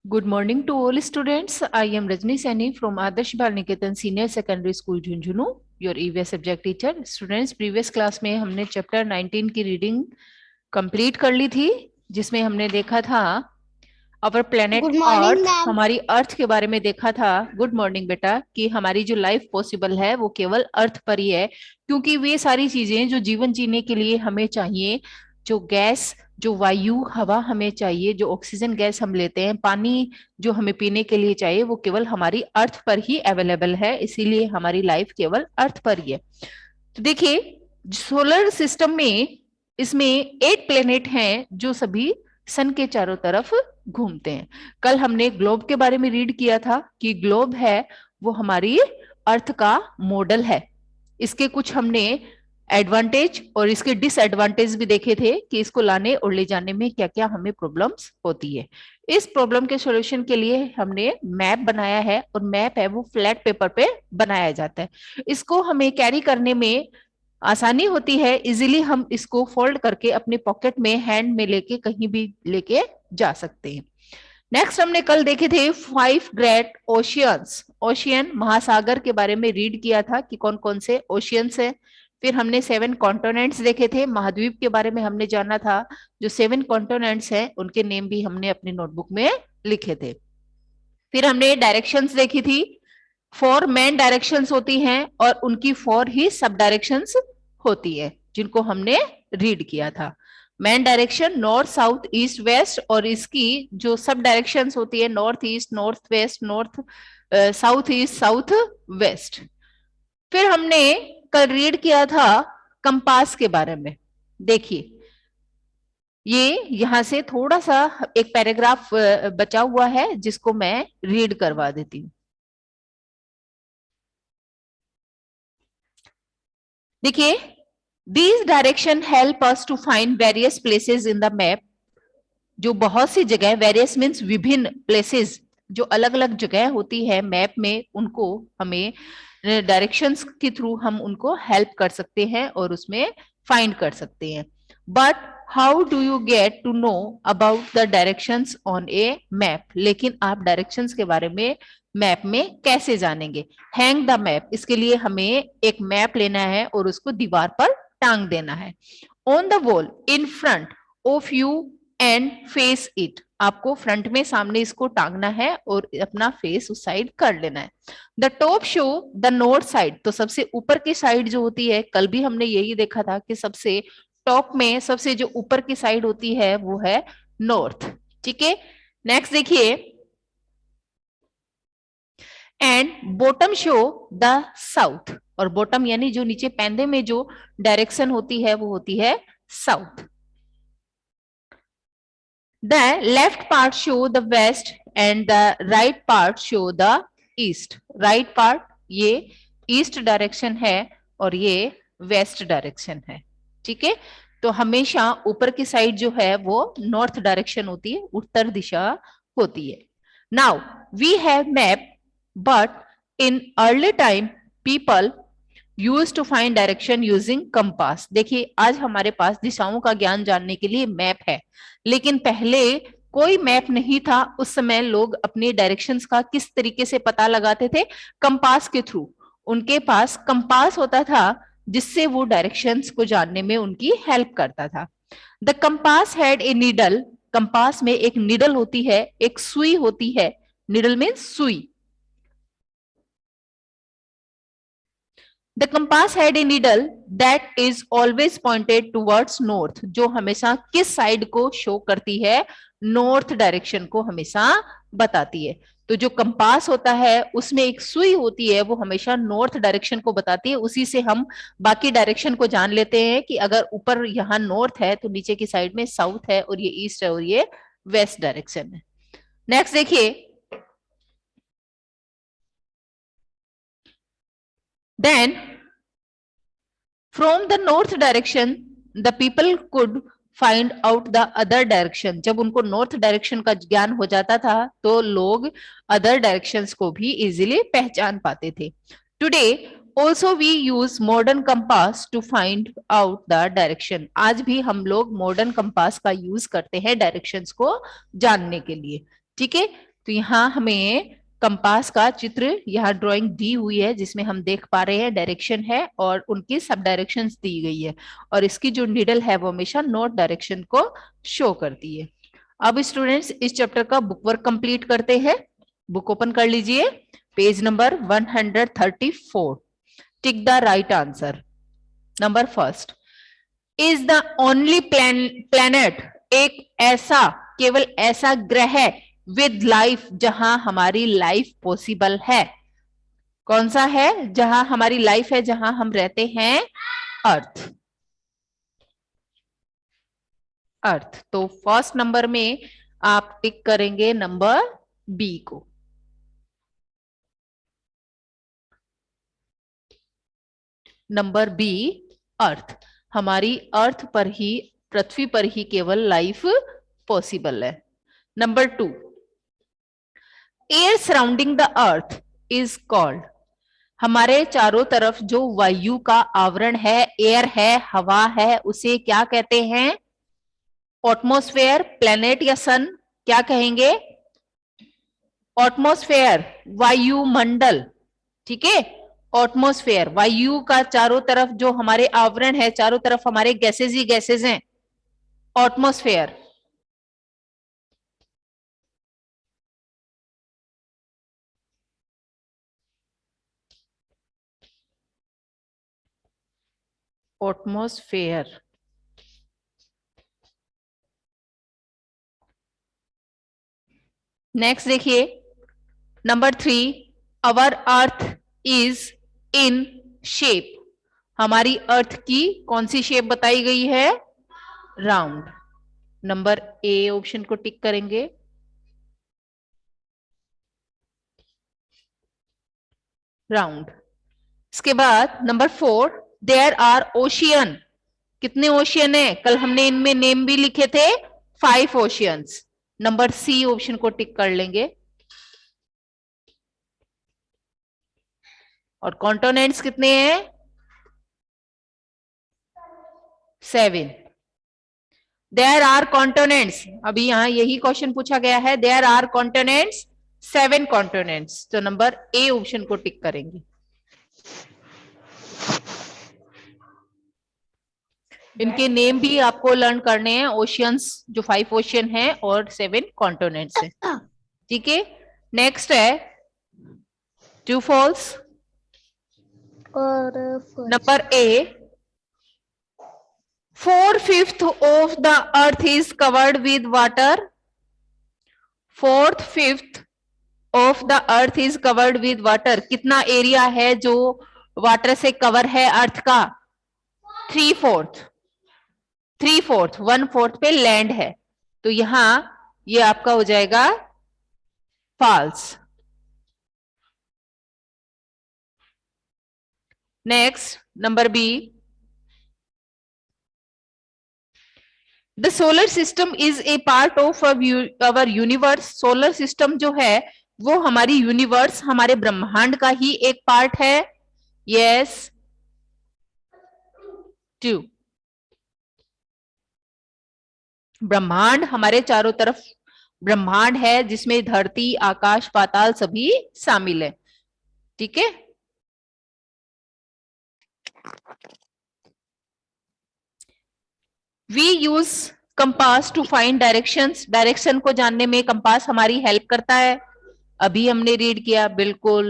Good morning to all students. I am Rajni Saini from Adarsh Bal Niketan Senior Secondary School Jhunjhunu, your EVS subject teacher. Students, previous class में हमने chapter 19 की reading complete कर ली थी, जिसमें हमने देखा था अवर प्लेनेट गुड मॉर्निंग अर्थ, ma'am. हमारी अर्थ के बारे में देखा था। गुड मॉर्निंग बेटा, कि हमारी जो लाइफ पॉसिबल है वो केवल अर्थ पर ही है, क्योंकि वे सारी चीजें जो जीवन जीने के लिए हमें चाहिए, जो गैस, जो वायु हवा हमें चाहिए, जो ऑक्सीजन गैस हम लेते हैं, पानी जो हमें पीने के लिए चाहिए, वो केवल हमारी अर्थ पर ही अवेलेबल है। इसीलिए हमारी लाइफ केवल अर्थ पर ही है। तो देखिए, सोलर सिस्टम में इसमें 8 प्लेनेट हैं जो सभी सन के चारों तरफ घूमते हैं। कल हमने ग्लोब के बारे में रीड किया था कि ग्लोब है वो हमारी अर्थ का मॉडल है। इसके कुछ हमने एडवांटेज और इसके डिसएडवांटेज भी देखे थे कि इसको लाने और ले जाने में क्या क्या हमें प्रॉब्लम्स होती है। इस प्रॉब्लम के सॉल्यूशन के लिए हमने मैप बनाया है, और मैप है वो फ्लैट पेपर पे बनाया जाता है। इसको हमें कैरी करने में आसानी होती है, इजीली हम इसको फोल्ड करके अपने पॉकेट में हैंड में लेके कहीं भी लेके जा सकते हैं। नेक्स्ट हमने कल देखे थे 5 ग्रेट ओशियंस, ओशियन महासागर के बारे में रीड किया था कि कौन कौन से ओशियंस है। फिर हमने 7 कॉन्टिनेंट्स देखे थे, महाद्वीप के बारे में हमने जाना था। जो 7 कॉन्टिनेंट्स हैं उनके नेम भी हमने अपनी नोटबुक में लिखे थे। फिर हमने डायरेक्शंस देखी थी। 4 मेन डायरेक्शंस होती हैं और उनकी 4 ही सब डायरेक्शंस होती है, जिनको हमने रीड किया था। Main direction north south east west, और इसकी जो सब डायरेक्शंस होती है north east north west north south east south west. फिर हमने कल रीड किया था कंपास के बारे में। देखिए, ये यहां से थोड़ा सा एक पैराग्राफ बचा हुआ है जिसको मैं रीड करवा देती हूँ। देखिए, these direction help us to find various places in the map. जो बहुत सी जगह, वेरियस मीन्स विभिन्न प्लेसेस, जो अलग अलग जगह होती है मैप में, उनको हमें डायरेक्शंस के थ्रू हम उनको हेल्प कर सकते हैं और उसमें फाइंड कर सकते हैं। But how do you get to know about the directions on a map? लेकिन आप डायरेक्शंस के बारे में मैप में कैसे जानेंगे? हैंग द मैप, इसके लिए हमें एक मैप लेना है और उसको दीवार पर टांग देना है। On the wall in front of you and face it, आपको फ्रंट में सामने इसको टांगना है और अपना फेस उस साइड कर लेना है। The top show the north side, तो सबसे ऊपर की साइड जो होती है, कल भी हमने यही देखा था कि सबसे टॉप में सबसे जो ऊपर की साइड होती है वो है नॉर्थ। ठीक है, नेक्स्ट देखिए, and bottom show the south, और बॉटम यानी जो नीचे पैंधे में जो डायरेक्शन होती है वो होती है south. The left part show the west and the right part show the east. Right part ये ईस्ट डायरेक्शन है और ये वेस्ट डायरेक्शन है। ठीक है, तो हमेशा ऊपर की साइड जो है वो नॉर्थ डायरेक्शन होती है, उत्तर दिशा होती है। Now we have map, but in early time people use to find direction using compass. देखिए, आज हमारे पास दिशाओं का ज्ञान जानने के लिए मैप है, लेकिन पहले कोई मैप नहीं था। उस समय लोग अपनी डायरेक्शंस का किस तरीके से पता लगाते थे? कंपास के थ्रू। उनके पास कंपास होता था जिससे वो डायरेक्शंस को जानने में उनकी हेल्प करता था। The compass had a needle, compass में एक नीडल होती है, एक सुई होती है। नीडल मीन्स सुई। The compass had a needle that is always pointed towards north, जो हमेशा किस साइड को शो करती है? नॉर्थ डायरेक्शन को हमेशा बताती है। तो जो कंपास होता है उसमें एक सुई होती है, वो हमेशा नॉर्थ डायरेक्शन को बताती है। उसी से हम बाकी डायरेक्शन को जान लेते हैं कि अगर ऊपर यहाँ नॉर्थ है तो नीचे की साइड में साउथ है, और ये ईस्ट है और ये वेस्ट डायरेक्शन है। नेक्स्ट देखिए, then from the north direction the people could find out the other direction। जब उनको नॉर्थ डायरेक्शन का ज्ञान हो जाता था तो लोग अदर डायरेक्शंस को भी इजीली पहचान पाते थे। Today also we use modern compass to find out the direction. आज भी हम लोग मॉडर्न कंपास का यूज करते हैं डायरेक्शंस को जानने के लिए। ठीक है, तो यहाँ हमें कंपास का चित्र यहाँ ड्राइंग दी हुई है, जिसमें हम देख पा रहे हैं डायरेक्शन है और उनकी सब डायरेक्शंस दी गई है, और इसकी जो नीडल है वो हमेशा नॉर्थ डायरेक्शन को शो करती है। अब स्टूडेंट्स इस चैप्टर का बुक वर्क कंप्लीट करते हैं। बुक ओपन कर लीजिए, page number 134। Tick the right answer. Number first, is the only planet, एक ऐसा, केवल ऐसा ग्रह विद लाइफ जहां हमारी लाइफ पॉसिबल है। कौन सा है जहां हमारी लाइफ है, जहां हम रहते हैं? अर्थ। अर्थ। तो फर्स्ट नंबर में आप टिक करेंगे नंबर बी को। नंबर बी, अर्थ। हमारी अर्थ पर ही, पृथ्वी पर ही केवल लाइफ पॉसिबल है। Number two, air surrounding the earth is called, हमारे चारों तरफ जो वायु का आवरण है, एयर है, हवा है, उसे क्या कहते हैं? एटमॉस्फेयर, प्लेनेट या सन, क्या कहेंगे? एटमॉस्फेयर, वायुमंडल। ठीक है, एटमॉस्फेयर, वायु का चारों तरफ जो हमारे आवरण है, चारों तरफ हमारे गैसेज ही गैसेज हैं, एटमॉस्फेयर। एटमॉस्फेयर। नेक्स्ट देखिए, number three, our earth is in shape, हमारी अर्थ की कौन सी शेप बताई गई है? राउंड। नंबर ए ऑप्शन को टिक करेंगे। राउंड। इसके बाद number four, there are ocean, कितने ओशियन है? कल हमने इनमें नेम भी लिखे थे, 5 ओशियंस। नंबर सी ऑप्शन को टिक कर लेंगे। और कॉन्टिनेंट्स कितने हैं? 7। देयर आर कॉन्टिनेंट्स, अभी यहां यही क्वेश्चन पूछा गया है, देयर आर कॉन्टिनेंट्स, 7 कॉन्टिनेंट्स। तो नंबर ए ऑप्शन को टिक करेंगे। इनके नेम भी आपको लर्न करने हैं, ओशियंस, जो 5 ओशियन है और 7 कॉन्टिनेंट्स है। ठीक है, नेक्स्ट है ट्रू फॉल्स। और number A, 4/5 of the earth is covered with water, 4/5 of the earth is covered with water, कितना एरिया है जो वाटर से कवर है अर्थ का? 3/4, 3/4, 1/4 पे लैंड है, तो यहां ये आपका हो जाएगा false. Next number B, the solar system is a part of our universe, solar system जो है वो हमारी यूनिवर्स, हमारे ब्रह्मांड का ही एक पार्ट है। Yes, two. ब्रह्मांड हमारे चारों तरफ ब्रह्मांड है, जिसमें धरती, आकाश, पाताल सभी शामिल है। ठीक है, we use compass to find directions, direction को जानने में कंपास हमारी हेल्प करता है। अभी हमने रीड किया, बिल्कुल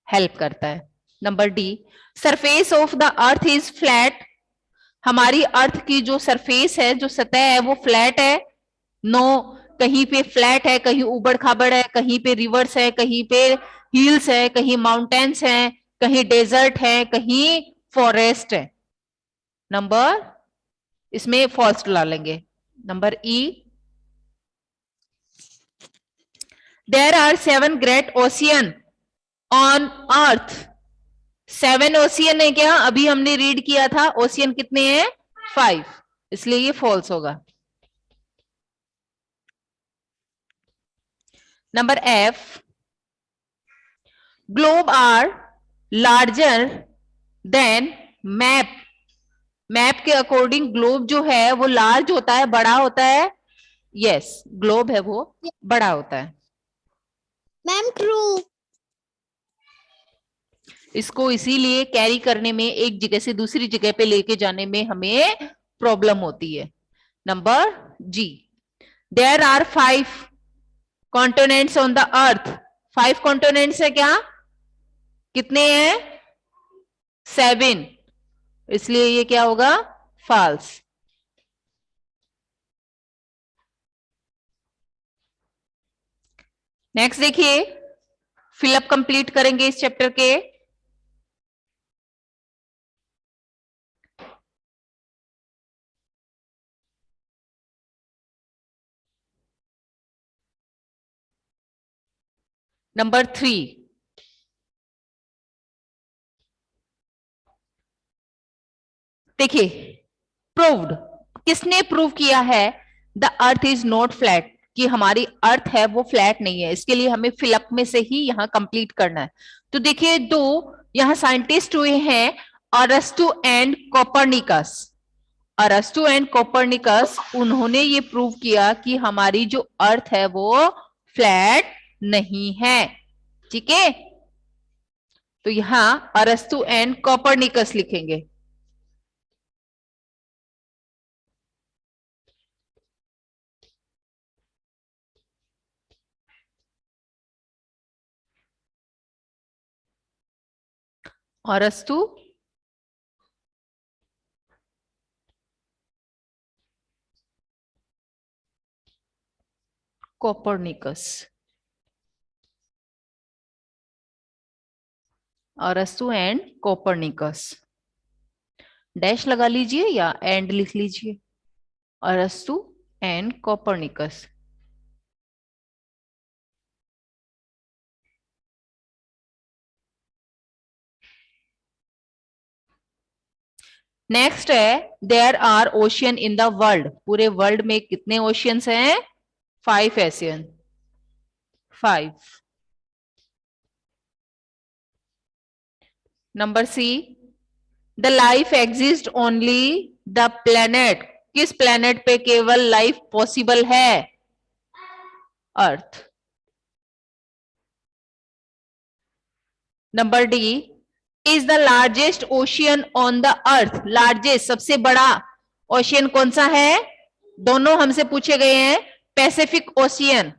हेल्प करता है। Number D, surface of the earth is flat, हमारी अर्थ की जो सरफेस है, जो सतह है वो फ्लैट है। नो, कहीं पे फ्लैट है, कहीं उबड़ खाबड़ है, कहीं पे रिवर्स है, कहीं पे हिल्स है, कहीं माउंटेन्स है, कहीं डेजर्ट है, कहीं फॉरेस्ट है। नंबर, इसमें फॉल्स डालेंगे। Number E, there are 7 great ocean on earth, 7 ocean है क्या? अभी हमने रीड किया था, ओशियन कितने हैं? 5, इसलिए ये फॉल्स होगा। Number F, globe are larger than map, map के अकॉर्डिंग ग्लोब जो है वो लार्ज होता है, बड़ा होता है। यस, ग्लोब है वो बड़ा होता है। Ma'am true. इसको इसीलिए कैरी करने में, एक जगह से दूसरी जगह पे लेके जाने में हमें प्रॉब्लम होती है। Number G, there are 5 continents on the earth. 5 continents है क्या? कितने हैं? 7। इसलिए ये क्या होगा? फॉल्स। नेक्स्ट देखिए, फिलअप कंप्लीट करेंगे इस चैप्टर के। नंबर 3, देखिए, प्रूव्ड। किसने प्रूव किया है the earth is not flat, कि हमारी अर्थ है वो फ्लैट नहीं है? इसके लिए हमें फिलअप में से ही यहां कंप्लीट करना है। तो देखिए, दो यहां साइंटिस्ट हुए हैं, अरस्तु एंड कोपरनिकस। अरस्तु एंड कोपरनिकस, उन्होंने ये प्रूव किया कि हमारी जो अर्थ है वो फ्लैट नहीं है। ठीक है, तो यहां अरस्तु एंड कोपरनिकस लिखेंगे। अरस्तु, कोपरनिकस। अरस्तु एंड कोपरनिकस, डैश लगा लीजिए या एंड लिख लीजिए। Arastu and Copernicus. नेक्स्ट है, there are ocean in the world. पूरे वर्ल्ड में कितने ओशियंस हैं? 5 ocean. 5। Number C, the life exist only the planet. किस प्लेनेट पे केवल लाइफ पॉसिबल है? Earth. Number D, is the largest ocean on the earth. Largest, सबसे बड़ा ओशियन कौन सा है? दोनों हमसे पूछे गए हैं। Pacific ocean,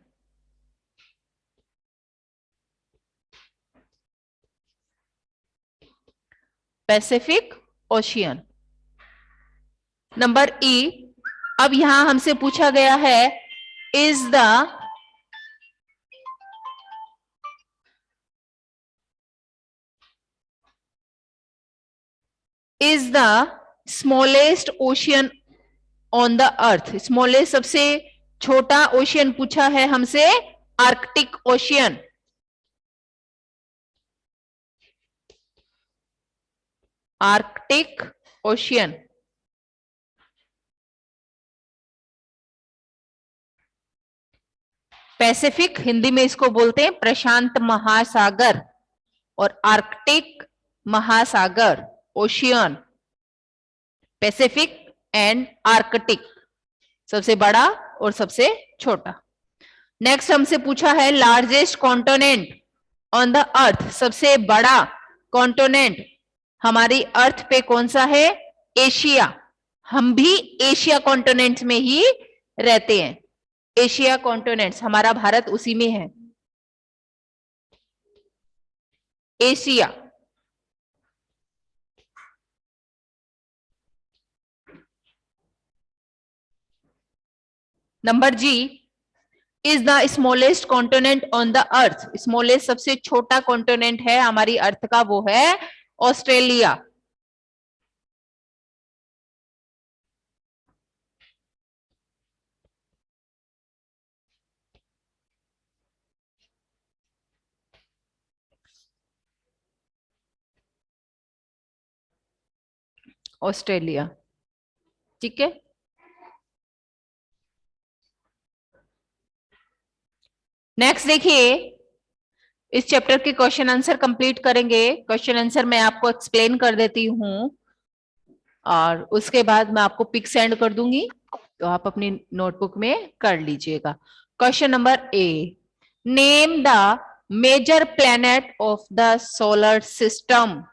Pacific ocean. Number ई, अब यहां हमसे पूछा गया है, is the smallest ocean on the earth. Smallest, सबसे छोटा ओशियन पूछा है हमसे, Arctic ocean. Arctic ocean. Pacific, Hindi में इसको बोलते हैं प्रशांत महासागर, और आर्कटिक महासागर, ओशियन, पैसिफिक एंड आर्कटिक, सबसे बड़ा और सबसे छोटा। नेक्स्ट हमसे पूछा है, लार्जेस्ट कॉन्टिनेंट ऑन द अर्थ। सबसे बड़ा कॉन्टिनेंट हमारी अर्थ पे कौन सा है? एशिया। हम भी एशिया कॉन्टिनेंट में ही रहते हैं। एशिया कॉन्टिनेंट्स, हमारा भारत उसी में है, Asia. Number G, is the smallest continent on the earth. Smallest, सबसे छोटा कॉन्टिनेंट है हमारी अर्थ का, वो है ऑस्ट्रेलिया। ऑस्ट्रेलिया। ठीक है, नेक्स्ट देखिए, इस चैप्टर के क्वेश्चन आंसर कंप्लीट करेंगे। क्वेश्चन आंसर मैं आपको एक्सप्लेन कर देती हूं, और उसके बाद मैं आपको पिक सेंड कर दूंगी, तो आप अपनी नोटबुक में कर लीजिएगा। Question number A, name the major planet of the solar system.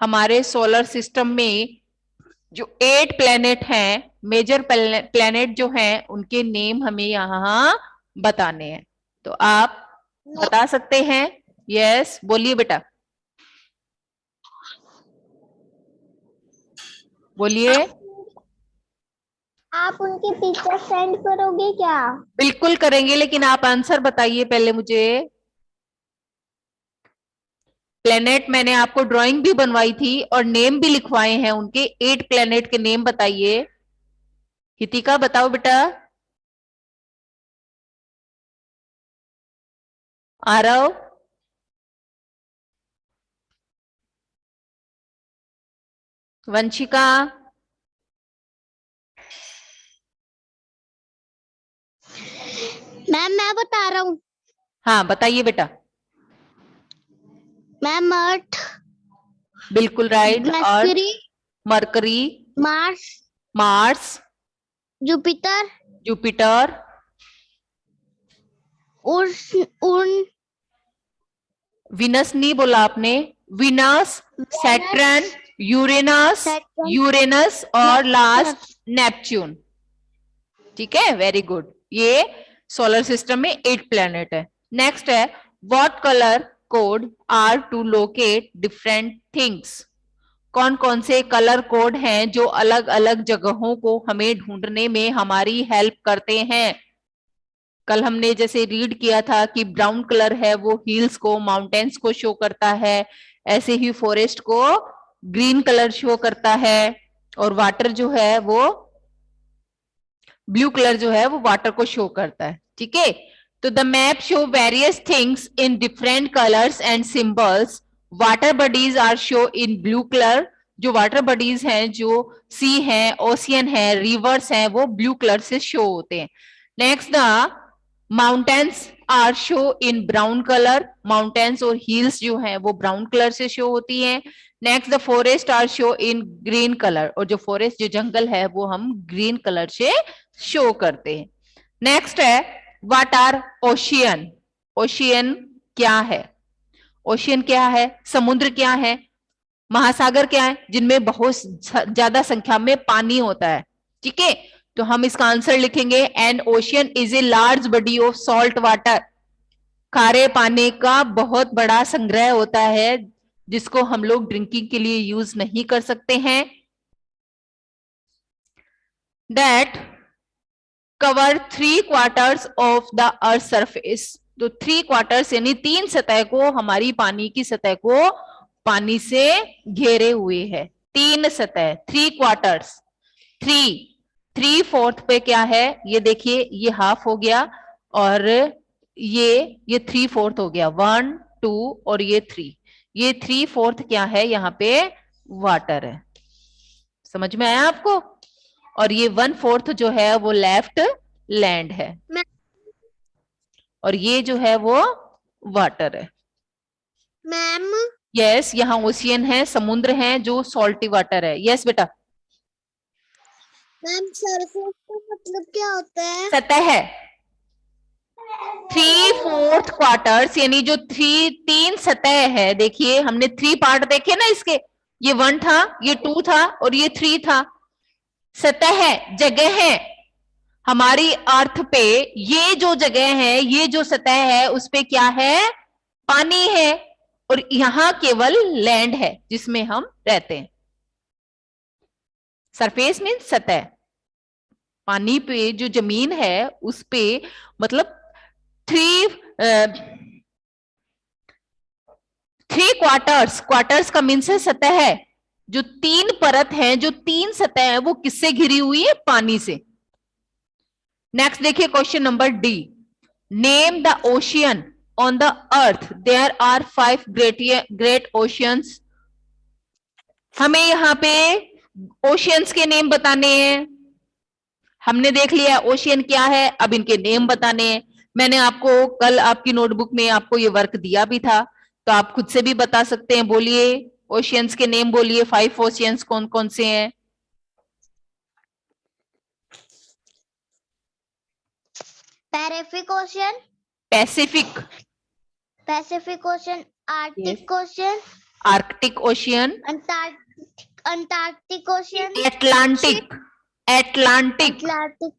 हमारे सोलर सिस्टम में जो 8 प्लैनेट हैं, मेजर प्लैनेट जो हैं, उनके नेम हमें यहाँ बताने हैं। तो आप बता सकते हैं? यस, बोलिए बेटा, बोलिए। आप उनकी पिक्चर सेंड करोगे क्या? बिल्कुल करेंगे, लेकिन आप आंसर बताइए पहले मुझे। प्लेनेट मैंने आपको ड्राइंग भी बनवाई थी और नेम भी लिखवाए हैं उनके। 8 प्लेनेट के नेम बताइए। हितिका बताओ बेटा। आरव, वंशिका, मैम मैं बता रहा हूँ। हाँ बताइए बेटा। मैम अर्थ, बिल्कुल right. Earth, Mercury, Mercury, Mars, Mars, Jupiter, Jupiter, उर्स, उन, विनस नहीं बोला आपने। Venus, Saturn, Uranus, Saturn, Uranus और नेपच्यून। Last Neptune. ठीक है, वेरी गुड। ये सोलर सिस्टम में 8 प्लैनेट है। नेक्स्ट है, what colour code are to locate different things. कौन कौन से कलर कोड हैं जो अलग अलग जगहों को हमें ढूंढने में हमारी हेल्प करते हैं? कल हमने जैसे रीड किया था कि ब्राउन कलर है वो हिल्स को, माउंटेन्स को शो करता है। ऐसे ही फॉरेस्ट को ग्रीन कलर शो करता है, और वाटर जो है वो ब्लू कलर जो है वो वाटर को शो करता है। ठीक है, तो the map show various things in different colours and symbols. Water bodies are show in blue colour. जो वाटर बॉडीज हैं, जो सी हैं, ओशियन है, रिवर्स हैं, वो ब्लू कलर से शो होते हैं। Next, the mountains are show in brown colour. Mountains और हिल्स जो हैं वो ब्राउन कलर से शो होती हैं। Next, the forest are show in green colour. और जो फॉरेस्ट, जो जंगल है, वो हम ग्रीन कलर से शो करते हैं। नेक्स्ट है, व्हाट आर ओशियन। ओशियन क्या है? ओशियन क्या है? समुद्र क्या है? महासागर क्या है? जिनमें बहुत ज्यादा संख्या में पानी होता है। ठीक है, तो हम इसका आंसर लिखेंगे, N ocean is a large body of salt water. खारे पानी का बहुत बड़ा संग्रह होता है, जिसको हम लोग ड्रिंकिंग के लिए यूज नहीं कर सकते हैं। That cover 3/4 of the earth surface. तो 3/4 यानी 3 सतह को, हमारी पानी की सतह को पानी से घेरे हुए है। 3 सतह, 3/4। 3/4 पे क्या है? ये देखिए, ये हाफ हो गया, और ये 3/4 हो गया। 1 2 और ये 3। ये 3/4 क्या है? यहाँ पे वाटर है। समझ में आया आपको? और ये 1/4 जो है वो लेफ्ट लैंड है, और ये जो है वो वाटर है। मैम, यस, यहाँ ओशियन है, समुद्र है जो सॉल्टी वाटर है। यस बेटा। मैम सरफेस का मतलब क्या होता है? सतह है। 3/4 यानी जो 3 सतह है। देखिए, हमने 3 पार्ट देखे ना इसके। ये 1 था, ये 2 था, और ये 3 था। सतह है, जगह है हमारी अर्थ पे। ये जो जगह है, ये जो सतह है, उस पे क्या है? पानी है। और यहां केवल लैंड है जिसमें हम रहते हैं। सरफेस मीन सतह। पानी पे जो जमीन है उस पे, मतलब 3 क्वार्टर्स का मीन से सतह है। जो 3 परत है, जो 3 सतह है, वो किससे घिरी हुई है? पानी से। नेक्स्ट देखिए, question number D. Name the ocean on the earth. There are 5 great oceans. हमें यहाँ पे ओशियंस के नेम बताने हैं। हमने देख लिया ओशियन क्या है, अब इनके नेम बताने हैं। मैंने आपको कल आपकी नोटबुक में आपको ये वर्क दिया भी था, तो आप खुद से भी बता सकते हैं। बोलिए, ओशियंस के नेम बोलिए। 5 ओशियंस कौन कौन से हैं? Pacific ocean, Pacific, Pacific ocean, Arctic ocean, Arctic ocean, Antarctic ocean, Atlantic, Atlantic, Atlantic,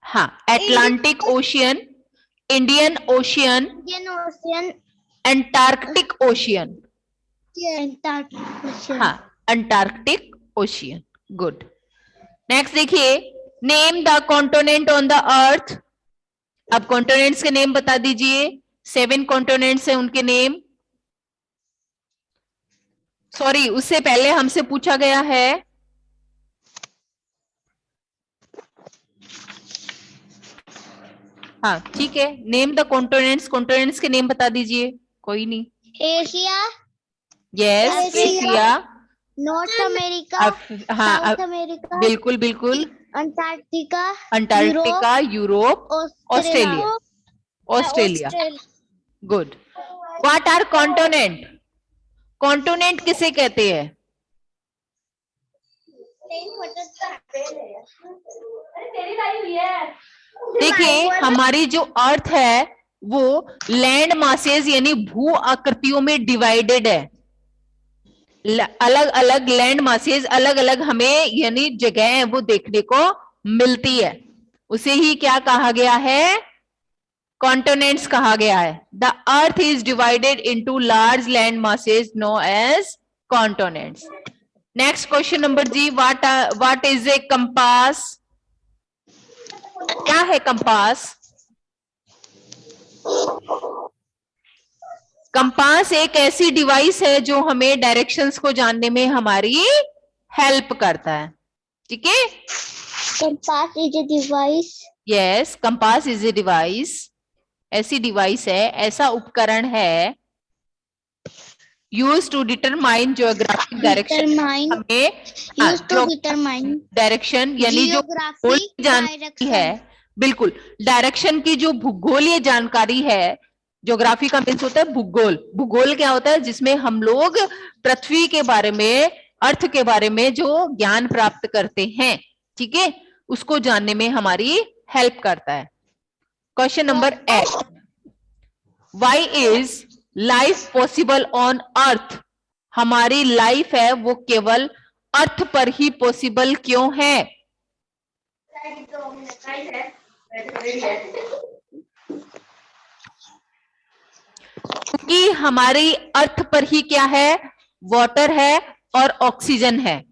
हाँ Atlantic ocean, Indian ocean, Indian ocean, Antarctic ocean, Antarctic ocean. हाँ अंटार्कटिक ओशियन। गुड। नेक्स्ट देखिए, name the continent on the earth. अब continents के name बता दीजिए। 7 continents हैं, उनके name. Sorry, उससे पहले हमसे पूछा गया है, हाँ ठीक है, नेम द कॉन्टिनेंट्स। कॉन्टिनेंट्स के नेम बता दीजिए। कोई नहीं। Asia, yes, Asia, North America, हाँ साउथ अमेरिका, बिल्कुल बिल्कुल, Antarctica, Antarctica, Europe, Australia, Australia. Good. What are continent? Continent किसे कहते हैं? देखिए, हमारी जो अर्थ है वो लैंड मासेस यानी भू आकृतियों में डिवाइडेड है। अलग अलग लैंड मासेस, अलग अलग हमें यानी जगह है वो देखने को मिलती है। उसे ही क्या कहा गया है? कॉन्टिनेंट्स कहा गया है। The earth is divided into large land masses known as continents. Next question number G, what is a compass? क्या है कंपास? कंपास एक ऐसी डिवाइस है जो हमें डायरेक्शंस को जानने में हमारी हेल्प करता है। ठीक है, compass is a device. Yes, compass is a device. ऐसी डिवाइस है, ऐसा उपकरण है, use to determine geographic direction. हमें डायरेक्शन यानी जो भूगोलीय जानकारी है, बिल्कुल डायरेक्शन की जो भूगोलीय जानकारी है। ज्योग्राफी का मीन्स होता है भूगोल। भूगोल क्या होता है? जिसमें हम लोग पृथ्वी के बारे में, अर्थ के बारे में जो ज्ञान प्राप्त करते हैं, ठीक है, उसको जानने में हमारी हेल्प करता है। Question number 8, why is life possible on earth? हमारी लाइफ है वो केवल अर्थ पर ही पॉसिबल क्यों है? क्योंकि हमारी अर्थ पर ही क्या है? वाटर है और ऑक्सीजन है।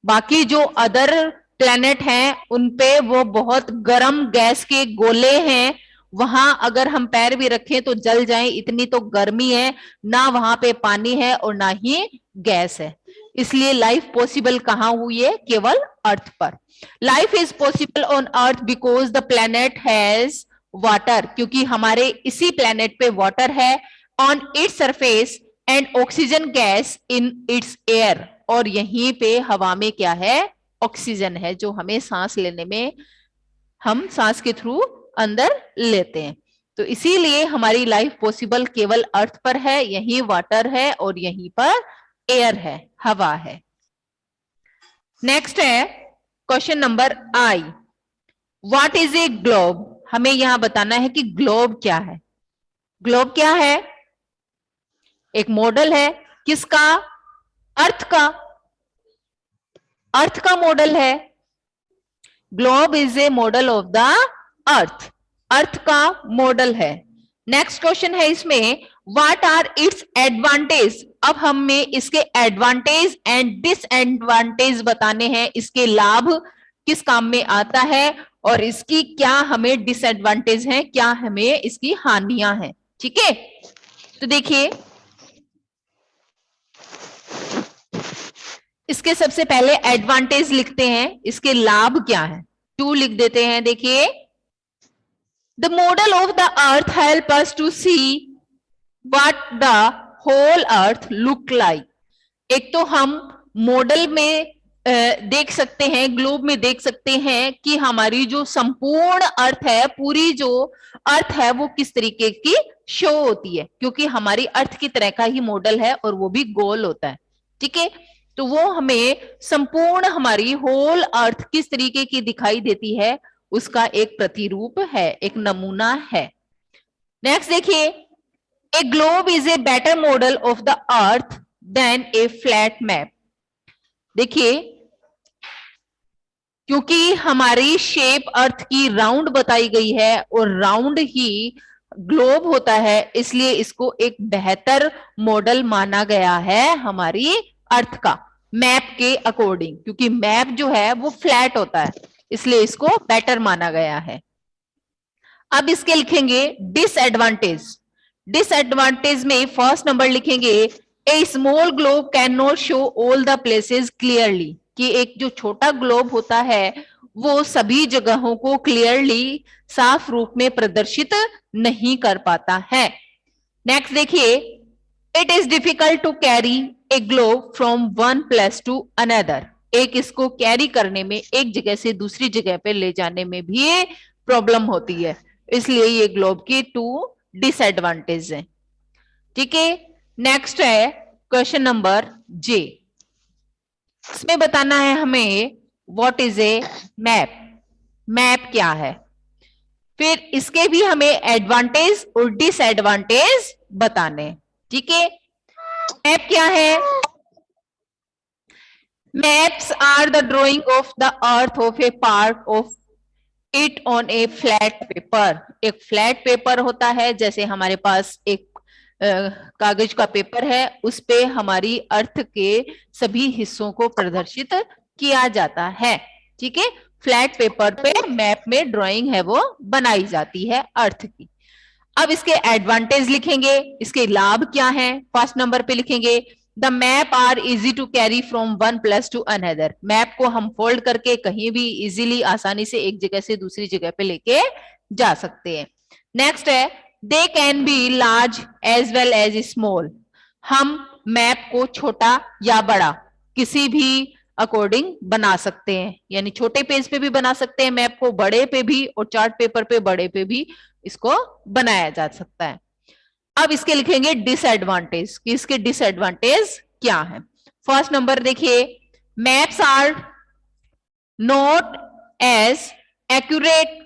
बाकी जो अदर प्लेनेट हैं उनपे वो बहुत गर्म गैस के गोले हैं, वहां अगर हम पैर भी रखें तो जल जाएं, इतनी तो गर्मी है। ना वहां पे पानी है और ना ही गैस है। इसलिए लाइफ पॉसिबल कहां हुई है? केवल अर्थ पर। Life is possible on earth because the planet has water, क्योंकि हमारे इसी प्लेनेट पे वाटर है, on its surface, and oxygen gas in its air, और यहीं पे हवा में क्या है? ऑक्सीजन है, जो हमें सांस लेने में, हम सांस के थ्रू अंदर लेते हैं। तो इसीलिए हमारी लाइफ पॉसिबल केवल अर्थ पर है, यहीं वाटर है और यहीं पर एयर है, हवा है। नेक्स्ट है question number I, what is A globe? हमें यहां बताना है कि ग्लोब क्या है। ग्लोब क्या है? एक मॉडल है, किसका? अर्थ का। अर्थ का मॉडल है। Globe is a model of the earth, earth का मॉडल है। नेक्स्ट क्वेश्चन है इसमें, व्हाट आर इट्स एडवांटेज? अब हमें इसके एडवांटेज एंड डिसएडवांटेज बताने हैं। इसके लाभ किस काम में आता है और इसकी क्या हमें डिसएडवांटेज है, क्या हमें इसकी हानियां हैं। ठीक है, तो देखिए, इसके सबसे पहले एडवांटेज लिखते हैं, इसके लाभ क्या है, 2 लिख देते हैं। देखिए, the model of the earth help us to see what the whole earth look like. एक तो हम मॉडल में देख सकते हैं, ग्लोब में देख सकते हैं कि हमारी जो संपूर्ण अर्थ है, पूरी जो अर्थ है वो किस तरीके की शो होती है, क्योंकि हमारी अर्थ की तरह का ही मॉडल है और वो भी गोल होता है। ठीक है, तो वो हमें संपूर्ण हमारी होल अर्थ किस तरीके की दिखाई देती है उसका एक प्रतिरूप है, एक नमूना है। नेक्स्ट देखिए, A globe is a better model of the earth than a flat map. देखिए, क्योंकि हमारी शेप अर्थ की राउंड बताई गई है और राउंड ही ग्लोब होता है, इसलिए इसको एक बेहतर मॉडल माना गया है हमारी अर्थ का मैप के अकॉर्डिंग, क्योंकि मैप जो है वो फ्लैट होता है, इसलिए इसको बेटर माना गया है। अब इसके लिखेंगे डिसएडवांटेज। डिसएडवांटेज में फर्स्ट नंबर लिखेंगे a small globe can not show all the places clearly, कि एक जो छोटा ग्लोब होता है वो सभी जगहों को क्लियरली साफ रूप में प्रदर्शित नहीं कर पाता है। नेक्स्ट देखिए, it is difficult to carry a globe from one place to another. एक इसको कैरी करने में, एक जगह से दूसरी जगह पे ले जाने में भी प्रॉब्लम होती है, इसलिए ये ग्लोब की 2 डिसएडवांटेज है। ठीक है, नेक्स्ट है क्वेश्चन नंबर जे। इसमें बताना है हमें what is A map, map क्या है, फिर इसके भी हमें एडवांटेज और डिसएडवांटेज बताने। ठीक है, मैप क्या है? Maps are the drawing of the earth of a part of it on a flat paper. एक फ्लैट पेपर होता है, जैसे हमारे पास एक कागज का पेपर है, उस पे हमारी अर्थ के सभी हिस्सों को प्रदर्शित किया जाता है। ठीक है, फ्लैट पेपर पे मैप में ड्राइंग है वो बनाई जाती है अर्थ की। अब इसके एडवांटेज लिखेंगे, इसके लाभ क्या है। फर्स्ट नंबर पे लिखेंगे the map are easy to carry from one place to another. Map को हम फोल्ड करके कहीं भी इजीली, आसानी से एक जगह से दूसरी जगह पे लेके जा सकते हैं। नेक्स्ट है they can be large as well as small. हम मैप को छोटा या बड़ा किसी भी अकॉर्डिंग बना सकते हैं, यानी छोटे पेज पे भी बना सकते हैं मैप को, बड़े पे भी, और चार्ट पेपर पे बड़े पे भी इसको बनाया जा सकता है। अब इसके लिखेंगे डिसएडवांटेज, कि इसके डिसएडवांटेज क्या है। फर्स्ट नंबर देखिए, maps are not as accurate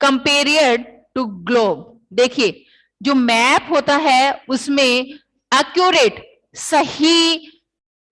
compared to globe. देखिए, जो मैप होता है उसमें एक्यूरेट, सही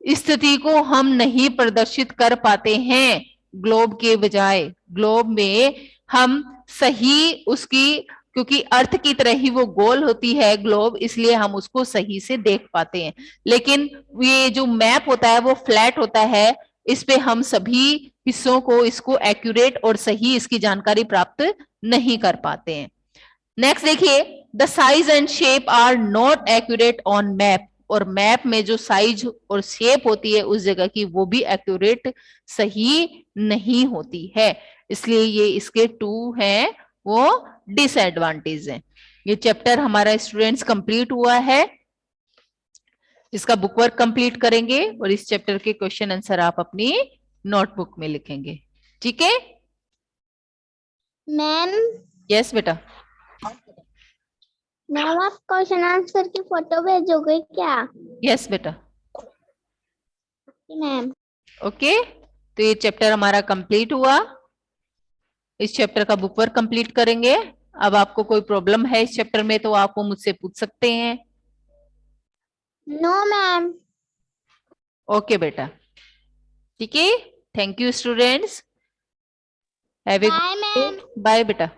स्थिति को हम नहीं प्रदर्शित कर पाते हैं ग्लोब के बजाय। ग्लोब में हम सही उसकी, क्योंकि अर्थ की तरह ही वो गोल होती है ग्लोब, इसलिए हम उसको सही से देख पाते हैं। लेकिन ये जो मैप होता है वो फ्लैट होता है, इस पे हम सभी हिस्सों को, इसको एक्यूरेट और सही इसकी जानकारी प्राप्त नहीं कर पाते हैं। नेक्स्ट देखिए, the size and shape are not accurate on map. और मैप में जो साइज और शेप होती है उस जगह की, वो भी एक्यूरेट, सही नहीं होती है, इसलिए ये इसके 2 हैं वो डिसएडवांटेज हैं। ये चैप्टर हमारा स्टूडेंट्स कंप्लीट हुआ है, इसका बुक वर्क कंप्लीट करेंगे और इस चैप्टर के क्वेश्चन आंसर आप अपनी नोटबुक में लिखेंगे। ठीक है मैम? यस बेटा। मैम आप क्वेश्चन आंसर की फोटो भेजोगे क्या? यस बेटा। मैम ओके, तो ये चैप्टर हमारा कंप्लीट हुआ, इस चैप्टर का बुक वर्क कंप्लीट करेंगे। अब आपको कोई प्रॉब्लम है इस चैप्टर में तो आप वो मुझसे पूछ सकते हैं। No ma'am. ओके बेटा, ठीक है, thank you students, have a bye ma'am. Bye बेटा।